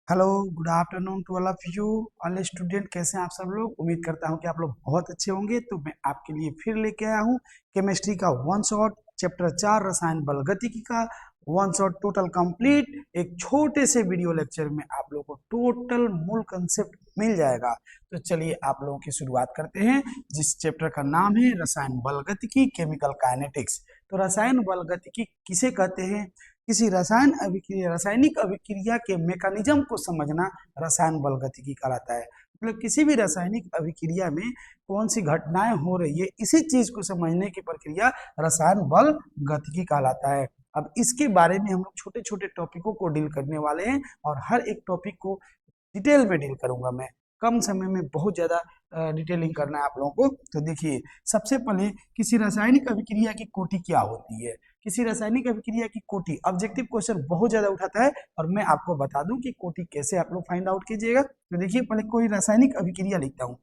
Hello, good afternoon to all of you all student. कैसे हैं आप सब लोग? उम्मीद करता हूं कि आप लोग बहुत अच्छे होंगे। तो मैं आपके लिए फिर लेके आया हूं केमिस्ट्री का वन शॉट चैप्टर 4 रसायन बल गतिकी का वन शॉट टोटल कंप्लीट। एक छोटे से वीडियो लेक्चर में आप लोगों को टोटल मूल कंसेप्ट मिल जाएगा। तो चलिए आप लोगों की शुरुआत करते हैं, जिस चैप्टर का नाम है रसायन बल गतिकी केमिकल काइनेटिक्स। तो रसायन बल गतिकी किसे कहते हैं? किसी रासायनिक अभिक्रिया के मैकेनिज्म को समझना रसायन बल गतिकी कहलाता है। मतलब किसी भी रासायनिक अभिक्रिया में कौन सी घटनाएं हो रही है, इसी चीज को समझने की प्रक्रिया रसायन बल गतिकी कहलाता है। अब इसके बारे में हम लोग छोटे छोटे टॉपिकों को डील करने वाले हैं और हर एक टॉपिक को डिटेल में डील करूंगा। मैं कम समय में बहुत ज्यादा डिटेलिंग करना है आप लोगों को। तो देखिए, सबसे पहले किसी रासायनिक अभिक्रिया की कोटि क्या होती है। किसी रासायनिक अभिक्रिया की कोटि ऑब्जेक्टिव क्वेश्चन बहुत ज्यादा उठाता है और मैं आपको बता दूं कि कोटि कैसे आप लोग फाइंड आउट कीजिएगा। तो देखिए, पहले कोई रासायनिक अभिक्रिया लिखता हूँ।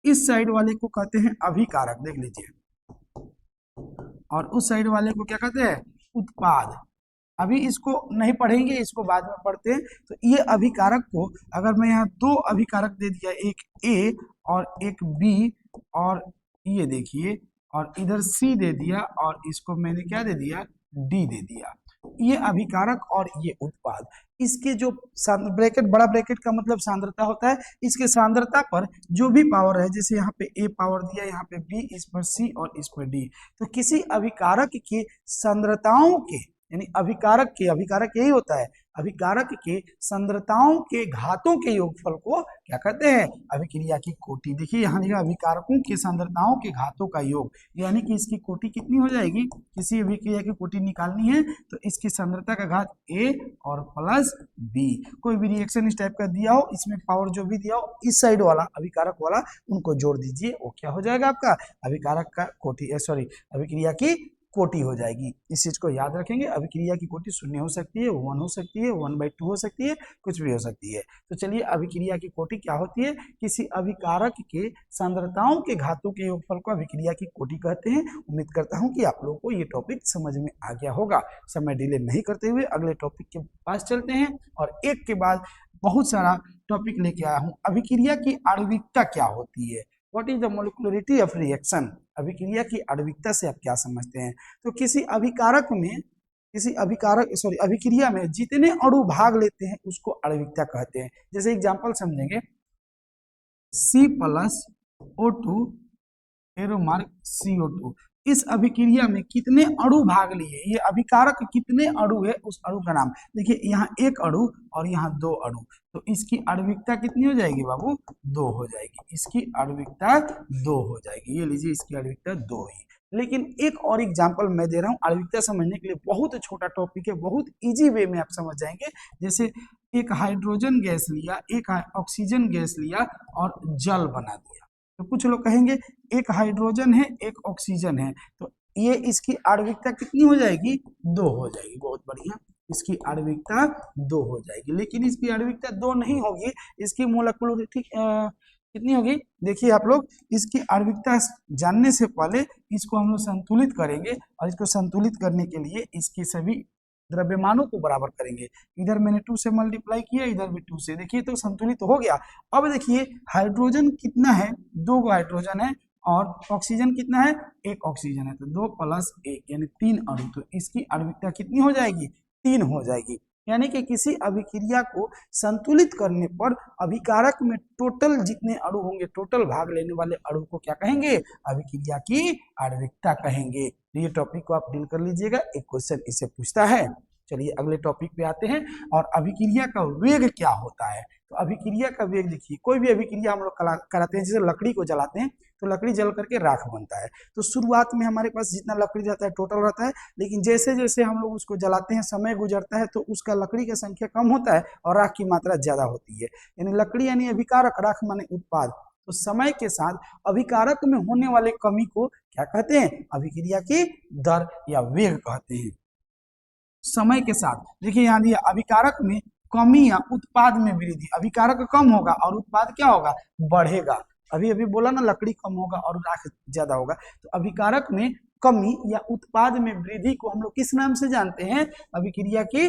इस साइड वाले को कहते हैं अभिकारक, देख लीजिए, और उस साइड वाले को क्या कहते हैं? उत्पाद। अभी इसको नहीं पढ़ेंगे, इसको बाद में पढ़ते हैं। तो ये अभिकारक को अगर मैं यहाँ दो अभिकारक दे दिया, एक ए और एक बी, और ये देखिए, और इधर सी दे दिया, और इसको मैंने क्या दे दिया? डी दे दिया। ये अभिकारक और ये उत्पाद। इसके जो ब्रैकेट, बड़ा ब्रैकेट का मतलब सांद्रता होता है। इसके सांद्रता पर जो भी पावर है, जैसे यहाँ पे ए पावर दिया, यहाँ पे बी, इस पर सी और इस पर डी। तो किसी अभिकारक की सांद्रताओं के, यानी अभिकारक यही होता है, अभिकारक के सांद्रताओं के घातों के योगफल को क्या कहते हैं? अभिक्रिया की कोटि। देखिए यहाँ लिखा अभिकारकों के सांद्रताओं के घातों का योग, यानी कि इसकी कोटि कितनी हो जाएगी? किसी अभिक्रिया की कोटि निकालनी है तो इसकी सांद्रता का घात ए और प्लस बी। कोई भी रिएक्शन इस टाइप का दिया हो, इसमें पावर जो भी दिया हो, इस साइड वाला अभिकारक वाला उनको जोड़ दीजिए, वो क्या हो जाएगा? आपका अभिकारक का कोटि, सॉरी, अभिक्रिया की कोटि हो जाएगी। इस चीज को याद रखेंगे। अभिक्रिया की कोटि शून्य हो सकती है, 1 हो सकती है, 1/2 हो सकती है, कुछ भी हो सकती है। तो चलिए, अभिक्रिया की कोटि क्या होती है? किसी अभिकारक के सांद्रताओं के घातों के योगफल को अभिक्रिया की कोटि कहते हैं। उम्मीद करता हूं कि आप लोगों को ये टॉपिक समझ में आ गया होगा। समय डिले नहीं करते हुए अगले टॉपिक के पास चलते हैं, और एक के बाद बहुत सारा टॉपिक लेके आया हूं। अभिक्रिया की आणविकता क्या होती है? What is the molecularity of reaction? अभिक्रिया की आणविकता से आप क्या समझते हैं? तो किसी अभिक्रिया में जितने अणु भाग लेते हैं उसको आणविकता कहते हैं। जैसे एग्जांपल समझेंगे, C+O2 एरो मार्क CO2। इस अभिक्रिया में कितने अणु भाग लिए, ये अभिकारक कितने अणु है, उस अणु का नाम। देखिए यहाँ एक अणु और यहाँ दो अणु, तो इसकी आणविकता कितनी हो जाएगी बाबू? 2 हो जाएगी। इसकी आणविकता 2 हो जाएगी। ये लीजिए, इसकी आणविकता 2 ही। लेकिन एक और एग्जांपल मैं दे रहा हूँ आणविकता समझने के लिए। बहुत छोटा टॉपिक है, बहुत इजी वे में आप समझ जाएंगे। जैसे एक हाइड्रोजन गैस लिया, एक ऑक्सीजन गैस लिया और जल बना दिया। तो कुछ लोग कहेंगे एक हाइड्रोजन है, एक ऑक्सीजन है, तो ये इसकी आणविकता कितनी हो जाएगी? 2 हो जाएगी। बहुत बढ़िया, इसकी आणविकता 2 हो जाएगी। लेकिन इसकी आणविकता 2 नहीं होगी, इसकी मोलिकुलरिटी कितनी होगी? देखिए आप लोग, इसकी आणविकता जानने से पहले इसको हम लोग संतुलित करेंगे, और इसको संतुलित करने के लिए इसकी सभी द्रव्यमानों को बराबर करेंगे। इधर मैंने 2 से मल्टीप्लाई किया, इधर भी 2 से। देखिए तो संतुलित हो गया। अब देखिए हाइड्रोजन कितना है? 2 हाइड्रोजन है, और ऑक्सीजन कितना है? 1 ऑक्सीजन है, तो 2 + 1 यानी 3 अणु। तो इसकी आणविकता कितनी हो जाएगी? 3 हो जाएगी। यानी कि किसी अभिक्रिया को संतुलित करने पर अभिकारक में टोटल जितने अणु होंगे, टोटल भाग लेने वाले अणु को क्या कहेंगे? अभिक्रिया की आणविकता कहेंगे। ये टॉपिक को आप डील कर लीजिएगा, एक क्वेश्चन इसे पूछता है। चलिए अगले टॉपिक पे आते हैं। और अभिक्रिया का वेग क्या होता है? तो अभिक्रिया का वेग देखिए, कोई भी अभिक्रिया हम लोग कराते हैं, जैसे लकड़ी को जलाते हैं तो लकड़ी जल करके राख बनता है। तो शुरुआत में हमारे पास जितना लकड़ी रहता है टोटल रहता है, लेकिन जैसे जैसे हम लोग उसको जलाते हैं, समय गुजरता है, तो उसका लकड़ी का संख्या कम होता है और राख की मात्रा ज्यादा होती है। यानी लकड़ी यानी अभिकारक, राख माने उत्पाद। तो समय के साथ अभिकारक में होने वाले कमी को क्या कहते हैं? अभिक्रिया की दर या वेग कहते हैं। समय के साथ देखिए यहाँ दिया, अभिकारक में कमी या उत्पाद में वृद्धि। अभिकारक कम होगा और उत्पाद क्या होगा? बढ़ेगा। अभी अभी बोला ना, लकड़ी कम होगा और राख ज्यादा होगा। तो अभिकारक में कमी या उत्पाद में वृद्धि को हम लोग किस नाम से जानते हैं? अभिक्रिया की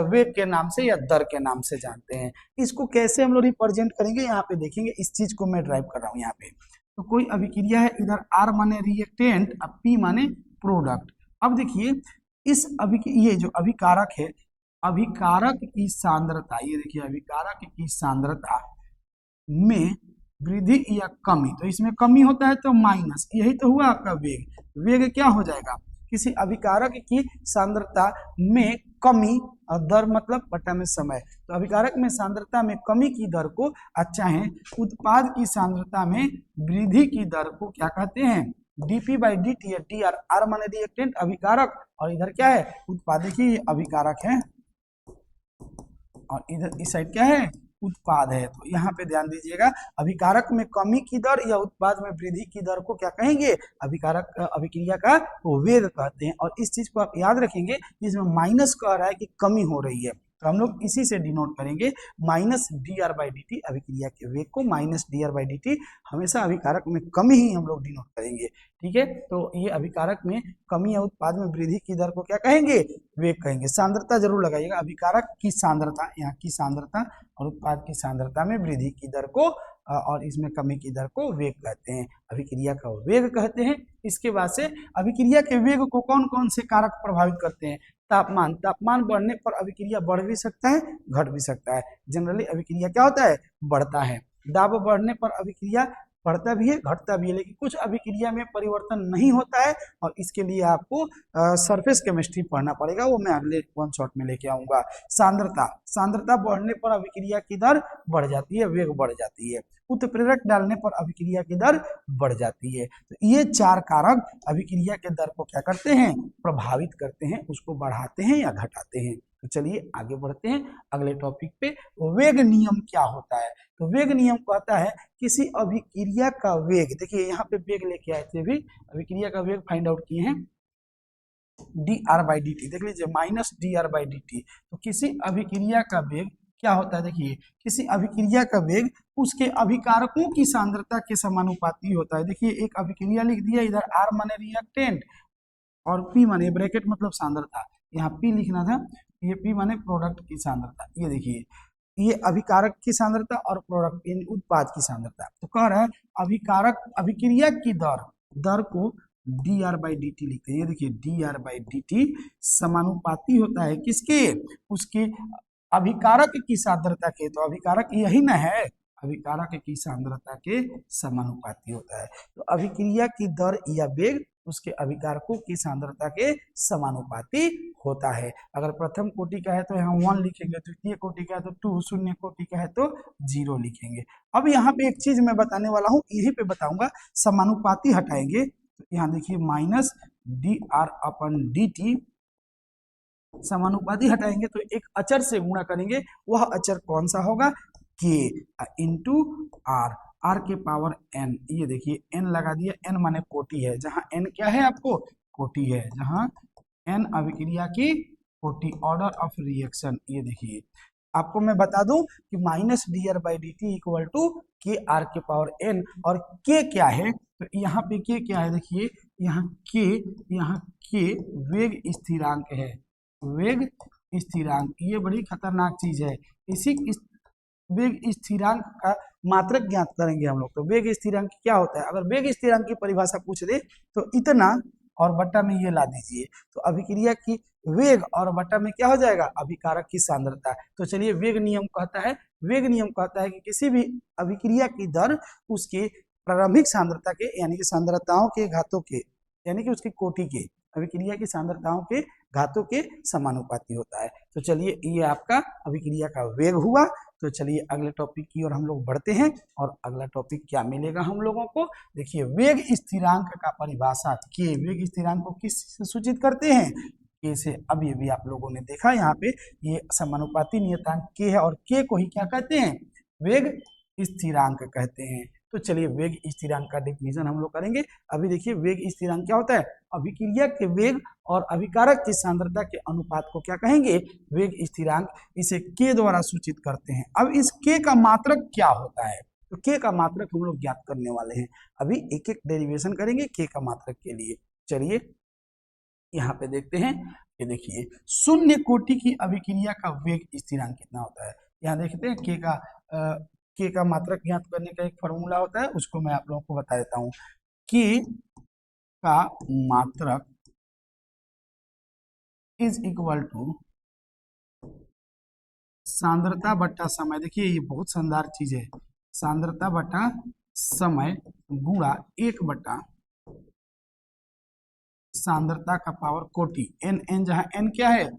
वेग के नाम से या दर के नाम से जानते हैं। इसको कैसे हम लोग रिप्रेजेंट करेंगे यहाँ पे देखेंगे, इस चीज को मैं ड्राइव कर रहा हूँ यहाँ पे। तो कोई अभिक्रिया है, इधर R माने रिएक्टेंट, अब P माने प्रोडक्ट। अब देखिए इस ये जो अभिकारक है, अभिकारक की सांद्रता, ये देखिए अभिकारक की सांद्रता में वृद्धि या कमी, तो इसमें कमी होता है तो माइनस, यही तो हुआ आपका वेग। वेग क्या हो जाएगा? किसी अभिकारक की सांद्रता में कमी, और दर मतलब बटा में समय, तो अभिकारक में सांद्रता में कमी की दर को चाहे उत्पाद की सांद्रता में वृद्धि की दर को क्या कहते हैं? dp/dt या dr, r माने रिएक्टेंट अभिकारक, और इधर क्या है? उत्पाद। देखिए ये अभिकारक है और इधर इस साइड क्या है? उत्पाद है। तो यहाँ पे ध्यान दीजिएगा, अभिकारक में कमी की दर या उत्पाद में वृद्धि की दर को क्या कहेंगे? अभिकारक अभिक्रिया का वेग कहते हैं। और इस चीज को आप याद रखेंगे, इसमें माइनस कह रहा है कि कमी हो रही है, तो हम लोग इसी से डिनोट करेंगे माइनस dr/dt, अभिक्रिया के वेग को माइनस dr/dt, हमेशा अभिकारक में कमी ही हम लोग डिनोट करेंगे। ठीक है, तो ये अभिकारक में कमी या उत्पाद में वृद्धि की दर को क्या कहेंगे? वेग कहेंगे। सांद्रता जरूर लगाइएगा, अभिकारक की सांद्रता, यहाँ की सांद्रता और उत्पाद की सांद्रता में वृद्धि की दर को और इसमें कमी की दर को वेग कहते हैं, अभिक्रिया का वेग कहते हैं। इसके बाद से अभिक्रिया के वेग को कौन कौन से कारक प्रभावित करते हैं? तापमान, तापमान बढ़ने पर अभिक्रिया बढ़ भी सकता है, घट भी सकता है। जनरली अभिक्रिया क्या होता है? बढ़ता है। दाब बढ़ने पर अभिक्रिया बढ़ता भी है, घटता भी है, लेकिन कुछ अभिक्रिया में परिवर्तन नहीं होता है, और इसके लिए आपको सरफेस केमिस्ट्री पढ़ना पड़ेगा, वो मैं अगले वन शॉट में लेके आऊंगा। सांद्रता, सांद्रता बढ़ने पर अभिक्रिया की दर बढ़ जाती है, वेग बढ़ जाती है। उत्प्रेरक डालने पर अभिक्रिया की दर बढ़ जाती है। तो ये चार कारक अभिक्रिया के दर को क्या करते हैं? प्रभावित करते हैं, उसको बढ़ाते हैं या घटाते हैं। तो चलिए आगे बढ़ते हैं अगले टॉपिक पे। वेग नियम क्या होता है? तो वेग नियम कहता है किसी अभिक्रिया का वेग, देखिए यहाँ पे वेग लेके आए थे, भी अभिक्रिया का वेग फाइंड आउट किए हैं, dr/dt, देख लीजिए माइनस dr/dt। तो किसी अभिक्रिया का वेग क्या होता है? देखिए किसी अभिक्रिया का वेग उसके अभिकारकों की सांद्रता के समानुपाती होता है। देखिए एक अभिक्रिया लिख दिया, इधर R माने रिएक्टेंट और P माने ब्रैकेट मतलब सांद्रता, यहाँ P लिखना था, ये P माने प्रोडक्ट की सांद्रता। ये देखिए ये अभिकारक की सांद्रता और प्रोडक्ट इन उत्पाद की सांद्रता। तो कह रहा है अभिकारक अभिक्रिया की दर को dr/dt लिखते हैं। ये देखिए dr/dt समानुपाती होता है किसके? उसके अभिकारक की सांद्रता के। तो अभिकारक यही ना है, अभिकारक की सांद्रता के समानुपाती होता है। तो अभिक्रिया की दर या वेग उसके अभिकारकों की सांद्रता के समानुपाती होता है। अगर प्रथम कोटि का है तो यहाँ 1 लिखेंगे, द्वितीय कोटि का है तो 2, शून्य कोटि का है तो 0 लिखेंगे। अब यहाँ पे एक चीज मैं बताने वाला हूँ, यहीं पे बताऊंगा। समानुपाती हटाएंगे तो यहाँ देखिए माइनस dr/dt, समानुपाती हटाएंगे तो एक अचर से गुणा करेंगे, वह अचर कौन सा होगा? k इंटू r, r के पावर n। ये देखिए n लगा दिया, n माने कोटि है, जहां n क्या है आपको? कोटि है, जहां n अभिक्रिया की कोटि, ऑर्डर ऑफ रिएक्शन। ये देखिए आपको मैं बता दूं कि minus dr/dt equal to k r के पावर n, और k क्या है? तो यहाँ पे k क्या है? देखिए यहाँ k वेग स्थिरांक है, वेग स्थिरांक, ये बड़ी खतरनाक चीज है। इसी वेग स्थिरांक का मात्रक ज्ञात करेंगे हम लोग। तो वेग स्थिरांक क्या होता है? अगर वेग स्थिरांक की परिभाषा पूछ दे तो इतना और बट्टा में ये ला दीजिए, तो अभिक्रिया की वेग और बट्टा में क्या हो जाएगा? अभिकारक की सांद्रता। तो चलिए वेग नियम कहता है, वेग नियम कहता है कि किसी भी अभिक्रिया की दर उसके प्रारंभिक सांद्रता के, यानी कि सांद्रताओं के घातों के, यानी कि उसकी कोटि के, अभिक्रिया की सांद्रताओं के घातों के समानुपाती होता है। तो चलिए ये आपका अभिक्रिया का वेग हुआ। तो चलिए अगले टॉपिक की ओर हम लोग बढ़ते हैं, और अगला टॉपिक क्या मिलेगा हम लोगों को? देखिए वेग स्थिरांक का परिभाषा के, वेग स्थिरांक को किस से सूचित करते हैं? के से। अब ये भी आप लोगों ने देखा, यहाँ पे ये समानुपाती नियतांक के है, और के को ही क्या कहते हैं? वेग स्थिरांक कहते हैं। तो चलिए वेग स्थिरांक का डेफिनेशन हम लोग करेंगे। अभी देखिए वेग स्थिरांक क्या होता है? अभिक्रिया के वेग और अभिकारक की सांद्रता के अनुपात को क्या कहेंगे? वेग स्थिरांक। इसे के द्वारा सूचित करते हैं। अब इस के का मात्रक क्या होता है? तो के का मात्रक हम लोग ज्ञात करने वाले हैं। अभी एक एक डेरिवेशन करेंगे के का मात्रक के लिए। चलिए यहाँ पे देखते हैं, ये देखिए शून्य कोटि की अभिक्रिया का वेग स्थिरांक कितना होता है। यहाँ देखते हैं के का मात्रक ज्ञात करने का एक फॉर्मूला होता है, उसको मैं आप लोगों को बता देता हूँ। के का मात्रक इज इक्वल टू सांद्रता बट्टा समय। देखिए ये बहुत शानदार चीज है, सांद्रता बट्टा समय गुणा 1 बट्टा सांद्रता का पावर कोटि, एन एन जहां एन क्या है,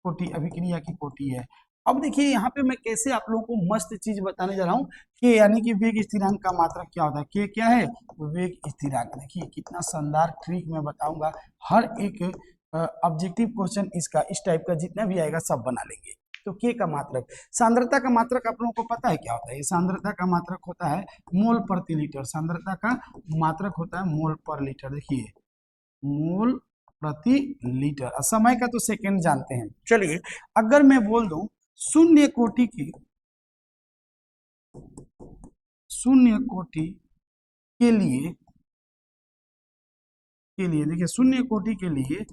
कोटि, अभिक्रिया की कोटि है। अब देखिए यहाँ पे मैं कैसे आप लोगों को मस्त चीज बताने जा रहा हूँ कि यानी कि वेग स्थिरांक का मात्रक क्या होता है। के क्या है, वेग स्थिरांक। देखिए कितना शानदार ट्रिक मैं बताऊंगा, हर एक ऑब्जेक्टिव क्वेश्चन इसका इस टाइप का जितना भी आएगा सब बना लेंगे। तो के का मात्रक, सांद्रता का मात्रक आप लोगों को पता है क्या होता है। सांद्रता का मात्रक होता है मोल प्रति लीटर, सांद्रता का मात्रक होता है मोल पर लीटर। देखिए मोल प्रति लीटर, समय का तो सेकंड जानते हैं। चलिए अगर मैं बोल दूं शून्य कोटि के लिए देखिए शून्य कोटि के लिए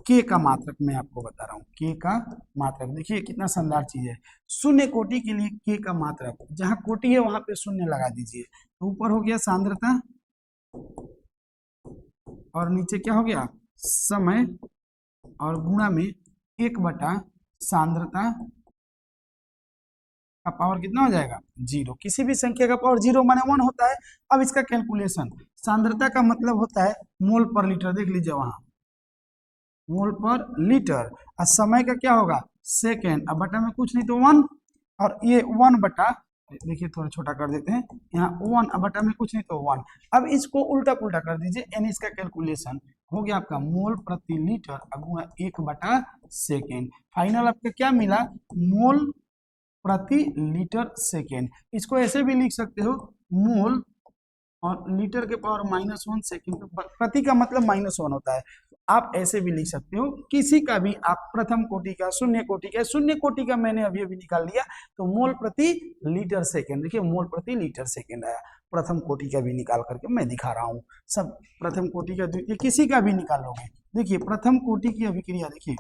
के का मात्रक मैं आपको बता रहा हूं। के का मात्रक देखिए कितना शानदार चीज है। शून्य कोटि के लिए के का मात्रक, जहां कोटि है वहां पे शून्य लगा दीजिए, तो ऊपर हो गया सांद्रता और नीचे क्या हो गया समय, और गुणा में 1 बटा सांद्रता का पावर कितना हो जाएगा 0। किसी भी संख्या का पावर 0 माने 1 होता है। अब इसका कैलकुलेशन, सांद्रता का मतलब होता है मोल पर लीटर, देख लीजिए वहां मोल पर लीटर, और समय का क्या होगा सेकेंड, अब बटा में कुछ नहीं तो 1, और ये 1 बटा, देखिए थोड़ा छोटा कर देते हैं, यहाँ 1, अब बटा में कुछ नहीं तो 1। अब इसको उल्टा पुल्टा कर दीजिए, यानी इसका कैलकुलेशन हो गया आपका मोल प्रति लीटर गुणा 1 बटा सेकेंड। फाइनल आपका क्या मिला, मोल प्रति लीटर सेकेंड। इसको ऐसे भी लिख सकते हो मोल और लीटर के पावर -1 सेकेंड, प्रति का मतलब -1 होता है। आप ऐसे भी लिख सकते हो, किसी का भी आप प्रथम कोटि का, शून्य कोटि का मैंने अभी अभी निकाल लिया, तो मोल प्रति लीटर सेकेंड, देखिए मोल प्रति लीटर सेकेंड आया। प्रथम कोटि का भी निकाल करके मैं दिखा रहा हूँ, सब प्रथम कोटि का द्वितीय किसी का भी निकालोगे। देखिए प्रथम कोटि की अभिक्रिया, देखिए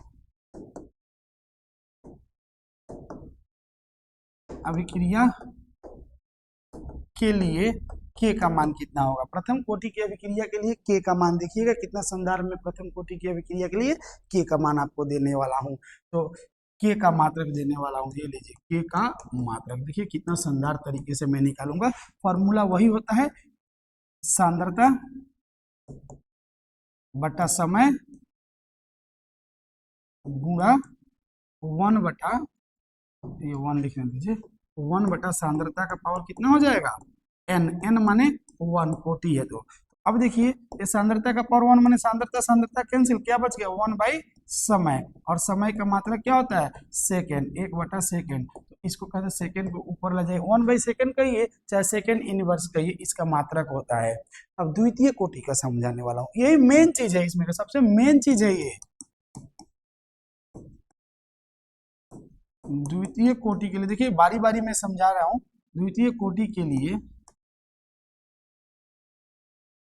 अभिक्रिया के लिए के का मान कितना होगा, प्रथम कोटि की अभिक्रिया के लिए के का मान देखिएगा कितना शानदार, मैं प्रथम कोटि की अभिक्रिया के लिए के का मान आपको देने वाला हूं। तो के का मात्रक देने वाला हूं, ये लीजिए के का मात्रक, देखिए कितना शानदार तरीके से मैं निकालूंगा। फॉर्मूला वही होता है सांद्रता बटा समय गुणा 1 बटा, ये 1 लिखने दीजिए, 1 बटा सांद्रता का पावर कितना हो जाएगा एन, एन माने 1 कोटि है। तो अब देखिए ये सांद्रता का पावर 1 माने सांद्रता कैंसिल, क्या बच गया 1 बाई समय, और समय का मात्रक क्या होता है सेकेंड, 1 बटा सेकेंड। तो इसको कहते हैं सेकेंड को ऊपर ले जाए, 1 बाई सेकेंड कहिए चाहे सेकेंड इनवर्स कहिए, इसका मात्रक होता है। अब द्वितीय कोटि का समझाने वाला हूँ, यही मेन चीज है, इसमें सबसे मेन चीज है ये। द्वितीय कोटि के लिए देखिए बारी बारी मैं समझा रहा हूं। द्वितीय कोटि के लिए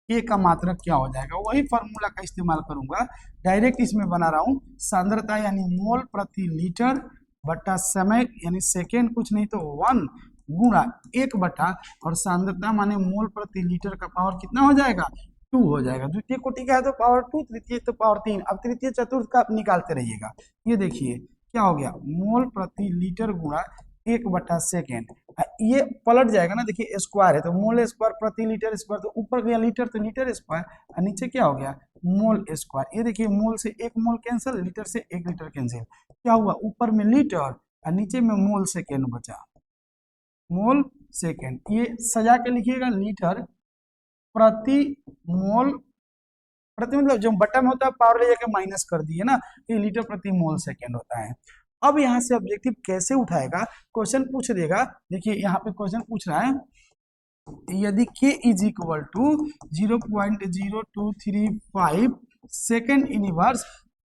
के का मात्रक क्या हो जाएगा, वही फॉर्मूला का इस्तेमाल करूंगा, डायरेक्ट इसमें बना रहा हूं। सांद्रता यानी मोल प्रति लीटर बटा समय यानी सेकेंड कुछ नहीं तो 1 गुणा 1 बटा, और सांद्रता माने मोल प्रति लीटर का पावर कितना हो जाएगा 2 हो जाएगा। द्वितीय कोटि का है तो पावर 2, तृतीय तो पावर 3। अब तृतीय चतुर्थ का निकालते रहिएगा। ये देखिए क्या हो गया मोल प्रति लीटर गुणा 1 बटा सेकेंड, ये पलट जाएगा ना, देखिए स्क्वायर है तो मोल स्क्वायर प्रति लीटर स्क्वायर, तो ऊपर गया लीटर तो लीटर स्क्वायर, और नीचे क्या हो गया मोल स्क्वायर। ये देखिए मोल से 1 मोल कैंसिल, लीटर से 1 लीटर कैंसिल, क्या हुआ ऊपर में लीटर और नीचे में मोल सेकेंड बचा, मोल सेकेंड। ये सजा के लिखिएगा लीटर प्रति मोल, प्रति मतलब जो बटन होता है पावर ले जाके माइनस कर दिए ना, ये लीटर प्रति मोल सेकेंड होता है। अब यहाँ से ऑब्जेक्टिव कैसे उठाएगा, क्वेश्चन पूछ देगा। देखिए यहाँ पे क्वेश्चन पूछ रहा है यदि k is equal to 0.0235 second inverse,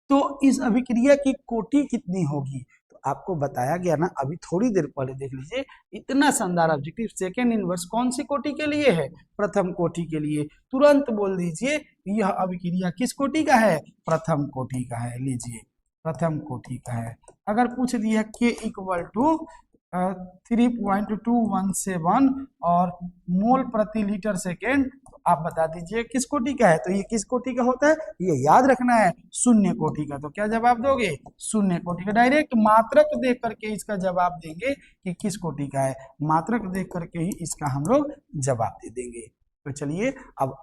तो इस अभिक्रिया की कोटि कितनी होगी। तो आपको बताया गया ना अभी थोड़ी देर पहले, देख लीजिए, इतना शानदार ऑब्जेक्टिव सेकंड इनवर्स कौन सी कोटि के लिए है? प्रथम कोटि के लिए। तुरंत बोल दीजिए यह अभिक्रिया किस कोटि का है? प्रथम कोटि का है। लीजिए, प्रथम कोटि का है। अगर पूछ दिया के इक्वल टू 3.217 और मोल प्रति लीटर सेकेंड, तो आप बता दीजिए किस कोटि का है? तो ये किस कोटि का होता है? ये याद रखना है, शून्य कोटि का। तो क्या जवाब दोगे? शून्य कोटि का। डायरेक्ट मात्रक देख करके इसका जवाब देंगे कि किस कोटि का है, मात्रक देख करके ही इसका हम लोग जवाब दे देंगे। तो चलिए अब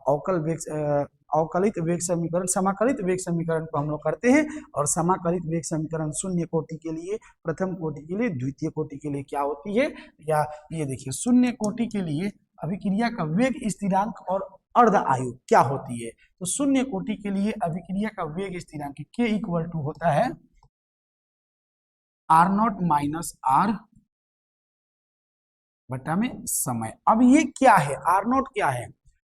अवकलित वेग समीकरण, समाकलित वेग समीकरण को हम लोग करते हैं। और समाकलित वेग समीकरण शून्य कोटि के लिए, प्रथम कोटि के लिए, द्वितीय कोटि के लिए क्या होती है? या ये देखिए, शून्य कोटि के लिए अभिक्रिया का वेग स्थिरांक और अर्ध आयु क्या होती है? तो शून्य कोटि के लिए अभिक्रिया का वेग स्थिरांक के इक्वल टू होता है R0 माइनस R बटा में समय। अब ये क्या है? R0 क्या है?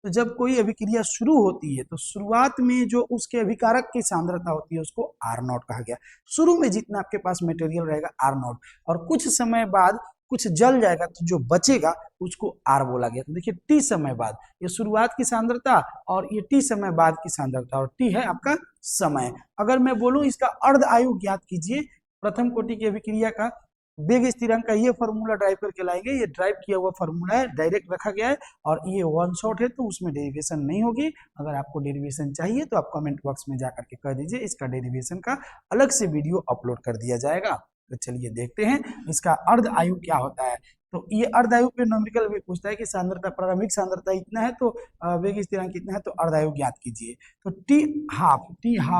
तो जब कोई अभिक्रिया शुरू होती है तो शुरुआत में जो उसके अभिकारक की सांद्रता होती है उसको R0 कहा गया। शुरू में जितना आपके पास मटेरियल रहेगा R0, और कुछ समय बाद कुछ जल जाएगा तो जो बचेगा उसको R बोला गया। तो देखिए, T समय बाद, ये शुरुआत की सांद्रता और ये T समय बाद की सांद्रता, और T है आपका समय। अगर मैं बोलूं इसका अर्ध आयु ज्ञात कीजिए, प्रथम कोटि की अभिक्रिया का वेग स्थिरांक का ये फॉर्मूला ड्राइव करके लाएंगे। ये ड्राइव किया हुआ फॉर्मूला है, डायरेक्ट रखा गया है, और ये वन शॉट है तो उसमें डेरिवेशन नहीं होगी। अगर आपको डेरिवेशन चाहिए तो आप कमेंट बॉक्स में जाकर के कह दीजिए, इसका डेरिवेशन का अलग से वीडियो अपलोड कर दिया जाएगा। तो चलिए देखते हैं इसका अर्ध आयु क्या होता है। तो ये अर्ध आयु पे न्यूमेरिकल भी पूछता है कि सांद्रता, प्रारंभिक सांद्रता इतना है तो वेग स्थिरांक कितना है, तो अर्ध आयु ज्ञात कीजिए। तो टी हाफ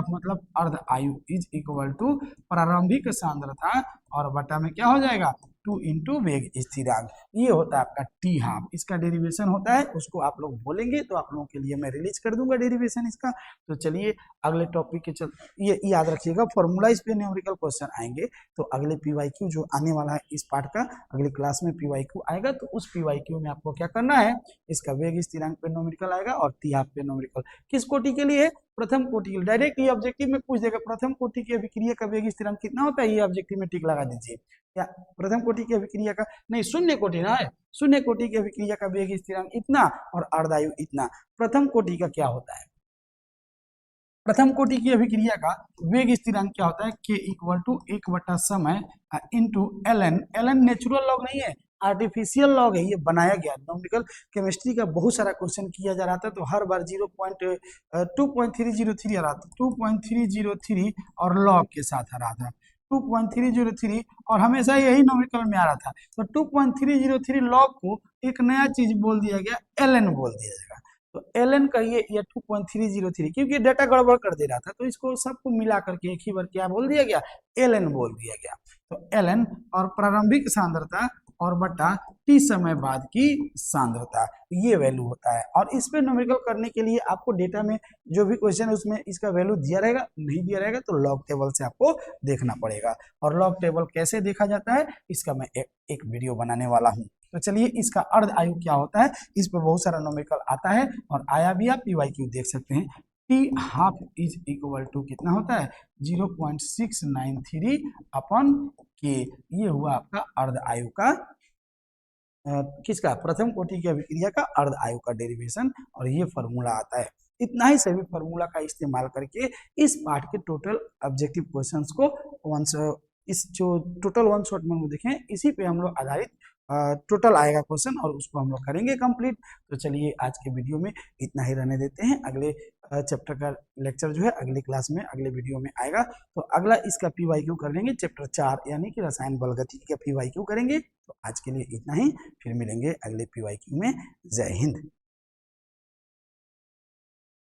मतलब अर्ध आयु इज इक्वल टू प्रारंभिक सांद्रता और बटा में क्या हो जाएगा? 2 इंटू वेग स्थिरांक। ये होता है आपका टी हाफ। इसका डेरिवेशन होता है, उसको आप लोग बोलेंगे तो आप लोगों के लिए मैं रिलीज कर दूंगा डेरिवेशन इसका। तो चलिए अगले टॉपिक के ये याद रखिएगा, फॉर्मूला इस पे न्यूमेरिकल क्वेश्चन आएंगे। तो अगले पीवाईक्यू जो आने वाला है इस पार्ट का, अगली क्लास में पीवाईक्यू आएगा, तो उस पीवाईक्यू में आपको क्या करना है, इसका वेग स्थिरांक पे न्यूमेरिकल आएगा और टी हाफ पे न्यूमेरिकल। किस कोटि के लिए? प्रथम कोटि के लिए। डायरेक्ट ये ऑब्जेक्टिव में पूछ देगा प्रथम कोटि की अभिक्रिया का वेग स्थिरांक कितना होता है, ये ऑब्जेक्टिव में टिक लगा दीजिए। या प्रथम कोटि की अभिक्रिया का नहीं, शून्य कोटि ना है, शून्य कोटि की अभिक्रिया का वेग स्थिरांक इतना और अर्धायु इतना। प्रथम कोटि का क्या होता है? प्रथम कोटि की अभिक्रिया का वेग स्थिरांक क्या होता है? के इक्वल टू 1 बटा समय into ln। ln natural log नहीं है, आर्टिफिशियल लॉग है, ये बनाया गया। न्यूमेरिकल केमिस्ट्री का बहुत सारा क्वेश्चन किया जा रहा था, तो हर बार 2.303 आ रहा था, 2.303 और लॉग के साथ आ रहा था, 2.303, और हमेशा यही न्यूमेरिकल में आ रहा था। तो 2.303 लॉग को एक नया चीज बोल दिया गया, ln बोल दिया जाएगा। तो ln कहिए या 2.303, क्योंकि डेटा गड़बड़ कर दे रहा था, तो इसको सबको मिला करके एक ही बार क्या बोल दिया गया? ln बोल दिया गया। तो ln और प्रारंभिक सांद्रता और बटा टी समय बाद की सांद्रता, ये वैल्यू होता है। और इस पे न्यूमेरिकल करने के लिए आपको डेटा में जो भी क्वेश्चन है उसमें इसका वैल्यू दिया रहेगा, नहीं दिया रहेगा तो लॉग टेबल से आपको देखना पड़ेगा। और लॉग टेबल कैसे देखा जाता है इसका मैं एक वीडियो बनाने वाला हूँ। तो चलिए इसका अर्ध आयु क्या होता है, इस पर बहुत सारा न्यूमेरिकल आता है और आया भी, आप पीवाईक्यू देख सकते हैं। T half is equal to कितना होता है? 0.693 अपन के। ये हुआ आपका अर्ध आयु का, किसका? प्रथम कोटि की अभिक्रिया का अर्ध आयु का डेरिवेशन, और ये फॉर्मूला आता है। इतना ही सभी फॉर्मूला का इस्तेमाल करके इस पार्ट के टोटल ऑब्जेक्टिव क्वेश्चंस को इस जो टोटल वन शॉट में देखें, इसी पे हम लोग आधारित टोटल आएगा क्वेश्चन, और उसको हम लोग करेंगे कंप्लीट। तो चलिए आज के वीडियो में इतना ही रहने देते हैं। अगले चैप्टर का लेक्चर जो है अगली क्लास में, अगले वीडियो में आएगा। तो अगला इसका पीवाईक्यू कर लेंगे, चैप्टर 4 यानी कि रसायन बलगति का पीवाईक्यू करेंगे। तो आज के लिए इतना ही, फिर मिलेंगे अगले पीवाईक्यू में। जय हिंद।